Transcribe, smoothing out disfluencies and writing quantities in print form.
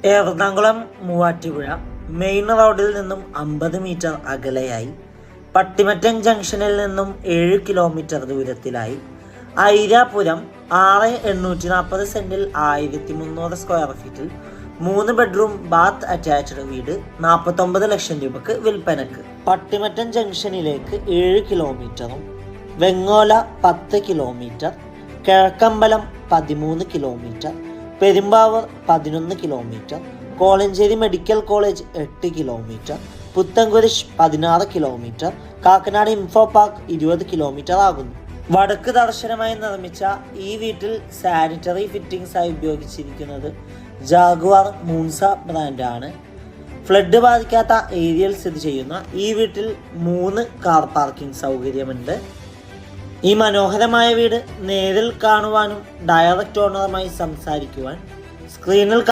Ernakulam Muvattupuzha main റോഡിൽ നിന്നും 50 metre അകലെയായി, Pattimattom ജംഗ്ഷനിൽ നിന്നും 7 കിലോമീറ്റർ ദൂരത്തിലായി, ഐരാപുരം 6,840 സെന്റിൽ 1300 സ്ക്വയർ ഫീറ്റിൽ 3 ബെഡ്റൂം ബാത്ത് അറ്റാച്ച്ഡ് വീട് 49 ലക്ഷം രൂപക്ക് വിൽപ്പനക്ക്. പട്ടിമറ്റം ജംഗ്ഷനിലേക്ക് 7 കിലോമീറ്ററും Vengola 10 kilometre, Kizhakkambalam 13 kilometre, Perumbavoor 11 kilometre, Kolenchery medical college 8 kilometre, Puthenkurish 16 kilometre, Kakkanad info park 20 kilometre ആകുന്നു. വടക്ക് ദർശനമായി നിർമ്മിച്ച ഈ വീട്ടിൽ സാനിറ്ററി ഫിറ്റിംഗ്സ് ആയി ഉപയോഗിച്ചിരിക്കുന്നത് ജാഗ്വാർ മൂൺസ ബ്രാൻഡാണ്. ഫ്ലഡ് ബാധിക്കാത്ത ഏരിയയിൽ സ്ഥിതി ചെയ്യുന്ന ഈ വീട്ടിൽ 3 കാർ പാർക്കിംഗ് സൗകര്യമുണ്ട്. ഈ മനോഹരമായ വീട് നേരിൽ കാണുവാനും ഡയറക്റ്റ് ഓണറുമായി സംസാരിക്കുവാൻ സ്ക്രീനിൽ